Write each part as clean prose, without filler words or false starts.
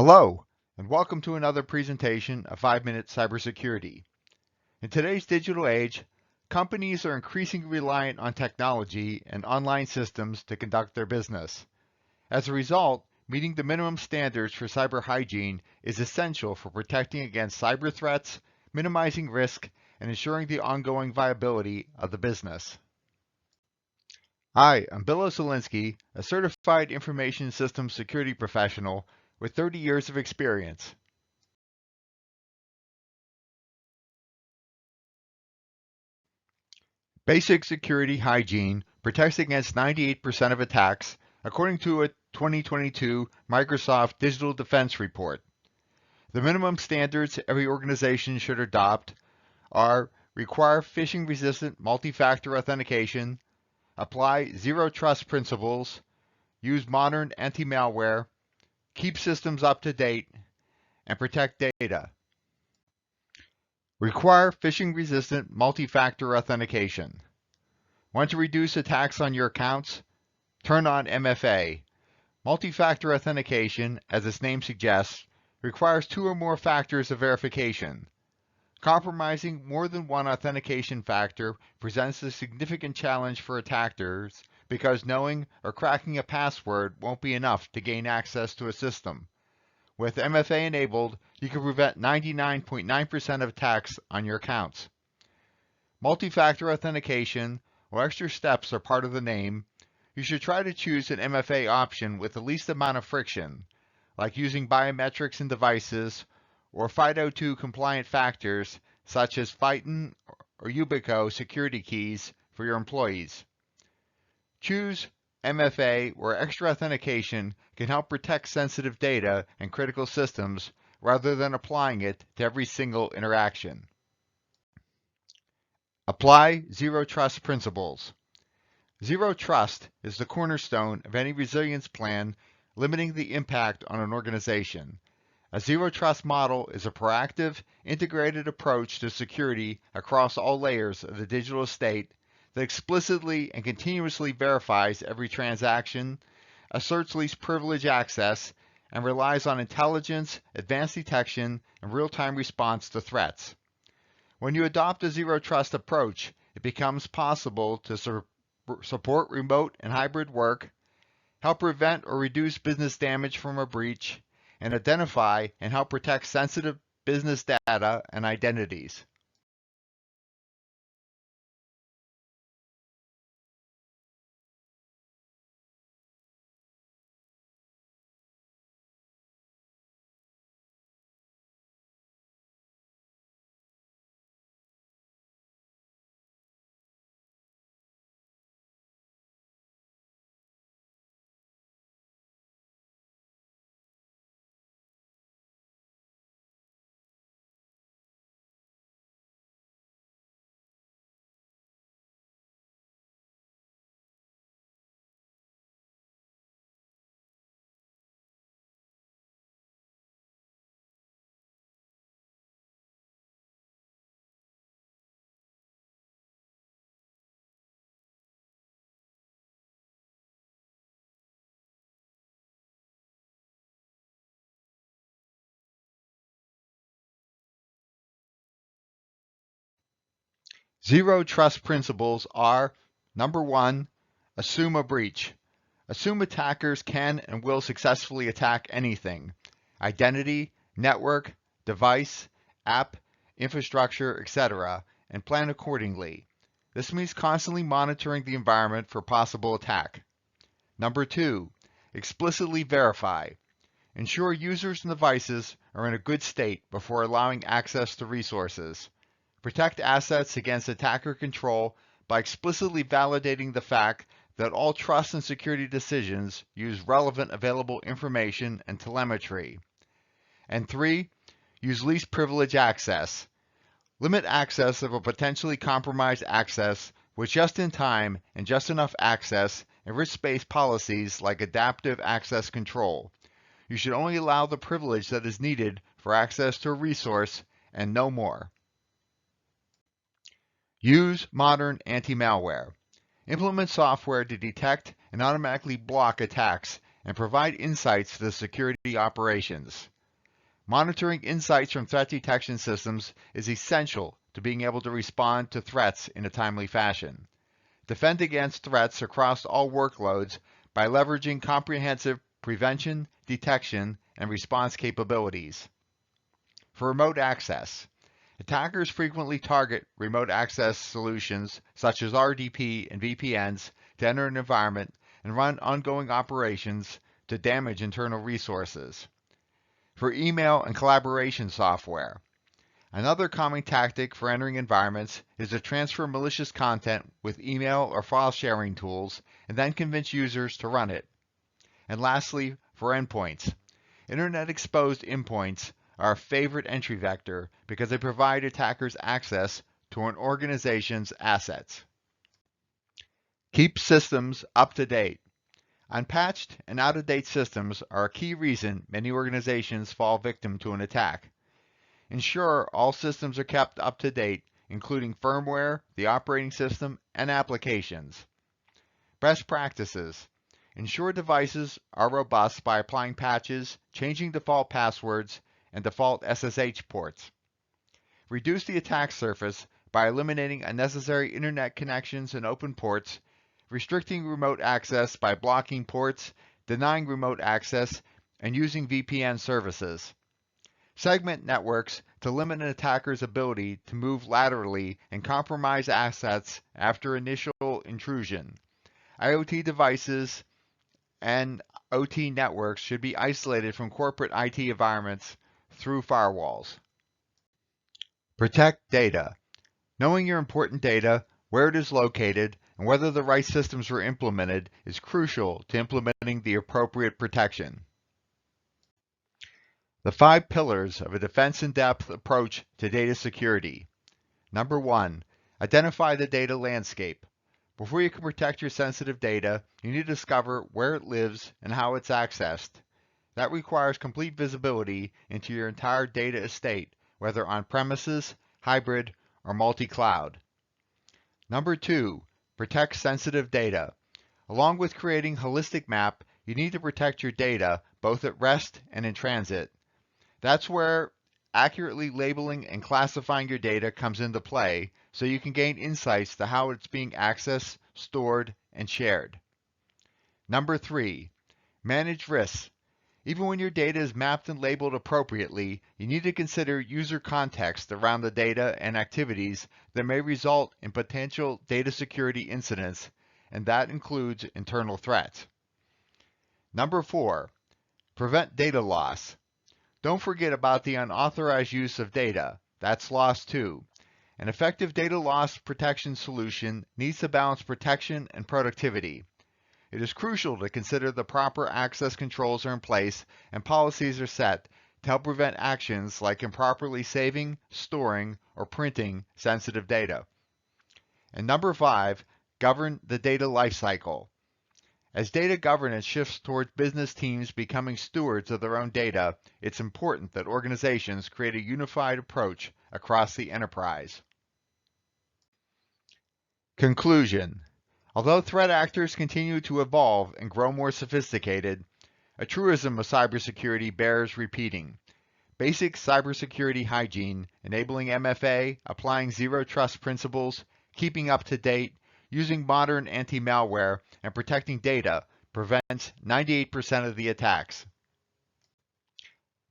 Hello, and welcome to another presentation of 5-Minute Cybersecurity. In today's digital age, companies are increasingly reliant on technology and online systems to conduct their business. As a result, meeting the minimum standards for cyber hygiene is essential for protecting against cyber threats, minimizing risk, and ensuring the ongoing viability of the business. Hi, I'm Bill Osolinski, a certified information systems security professional with 30 years of experience. Basic security hygiene protects against 98% of attacks, according to a 2022 Microsoft Digital Defense Report. The minimum standards every organization should adopt are require phishing-resistant multi-factor authentication, apply zero-trust principles, use modern anti-malware, keep systems up to date, and protect data. Require phishing-resistant multi-factor authentication. Want to reduce attacks on your accounts? Turn on MFA. Multi-factor authentication, as its name suggests, requires 2 or more factors of verification. Compromising more than one authentication factor presents a significant challenge for attackers because knowing or cracking a password won't be enough to gain access to a system. With MFA enabled, you can prevent 99.9% of attacks on your accounts. Multi-factor authentication, while extra steps are part of the name, you should try to choose an MFA option with the least amount of friction, like using biometrics in devices or FIDO2 compliant factors such as FITON or Ubico security keys for your employees. Choose MFA where extra authentication can help protect sensitive data and critical systems rather than applying it to every single interaction. Apply zero trust principles. Zero trust is the cornerstone of any resilience plan limiting the impact on an organization. A zero trust model is a proactive, integrated approach to security across all layers of the digital estate that explicitly and continuously verifies every transaction, asserts least privilege access, and relies on intelligence, advanced detection, and real-time response to threats. When you adopt a zero trust approach, it becomes possible to support remote and hybrid work, help prevent or reduce business damage from a breach, and identify and help protect sensitive business data and identities. Zero trust principles are: number 1, assume a breach. Assume attackers can and will successfully attack anything: identity, network, device, app, infrastructure, etc., and plan accordingly. This means constantly monitoring the environment for possible attack. Number 2, explicitly verify. Ensure users and devices are in a good state before allowing access to resources. Protect assets against attacker control by explicitly validating the fact that all trust and security decisions use relevant available information and telemetry. And 3, use least privilege access. Limit access of a potentially compromised access with just-in-time and just enough access and risk-based policies like adaptive access control. You should only allow the privilege that is needed for access to a resource and no more. Use modern anti-malware. Implement software to detect and automatically block attacks and provide insights to the security operations. Monitoring insights from threat detection systems is essential to being able to respond to threats in a timely fashion. Defend against threats across all workloads by leveraging comprehensive prevention, detection, and response capabilities. For remote access, attackers frequently target remote access solutions such as RDP and VPNs to enter an environment and run ongoing operations to damage internal resources. For email and collaboration software, another common tactic for entering environments is to transfer malicious content with email or file sharing tools and then convince users to run it. And lastly, for endpoints, Internet-exposed endpoints are a favorite entry vector because they provide attackers access to an organization's assets. Keep systems up to date. Unpatched and out-of-date systems are a key reason many organizations fall victim to an attack. Ensure all systems are kept up to date, including firmware, the operating system, and applications. Best practices. Ensure devices are robust by applying patches, changing default passwords, and default SSH ports. Reduce the attack surface by eliminating unnecessary internet connections and open ports, restricting remote access by blocking ports, denying remote access, and using VPN services. Segment networks to limit an attacker's ability to move laterally and compromise assets after initial intrusion. IoT devices and OT networks should be isolated from corporate IT environments through firewalls. Protect data. Knowing your important data, where it is located, and whether the right systems were implemented is crucial to implementing the appropriate protection. The 5 pillars of a defense-in-depth approach to data security. Number 1, identify the data landscape. Before you can protect your sensitive data, you need to discover where it lives and how it's accessed. That requires complete visibility into your entire data estate, whether on-premises, hybrid, or multi-cloud. Number 2, protect sensitive data. Along with creating a holistic map, you need to protect your data both at rest and in transit. That's where accurately labeling and classifying your data comes into play, so you can gain insights to how it's being accessed, stored, and shared. Number 3, manage risks. Even when your data is mapped and labeled appropriately, you need to consider user context around the data and activities that may result in potential data security incidents, and that includes internal threats. Number 4, prevent data loss. Don't forget about the unauthorized use of data. That's loss too. An effective data loss protection solution needs to balance protection and productivity. It is crucial to consider the proper access controls are in place and policies are set to help prevent actions like improperly saving, storing, or printing sensitive data. And number 5, govern the data lifecycle. As data governance shifts towards business teams becoming stewards of their own data, it's important that organizations create a unified approach across the enterprise. Conclusion. Although threat actors continue to evolve and grow more sophisticated, a truism of cybersecurity bears repeating. Basic cybersecurity hygiene, enabling MFA, applying zero trust principles, keeping up to date, using modern anti-malware, and protecting data prevents 98% of the attacks.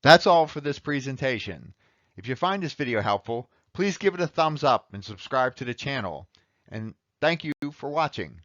That's all for this presentation. If you find this video helpful, please give it a thumbs up and subscribe to the channel. And thank you for watching.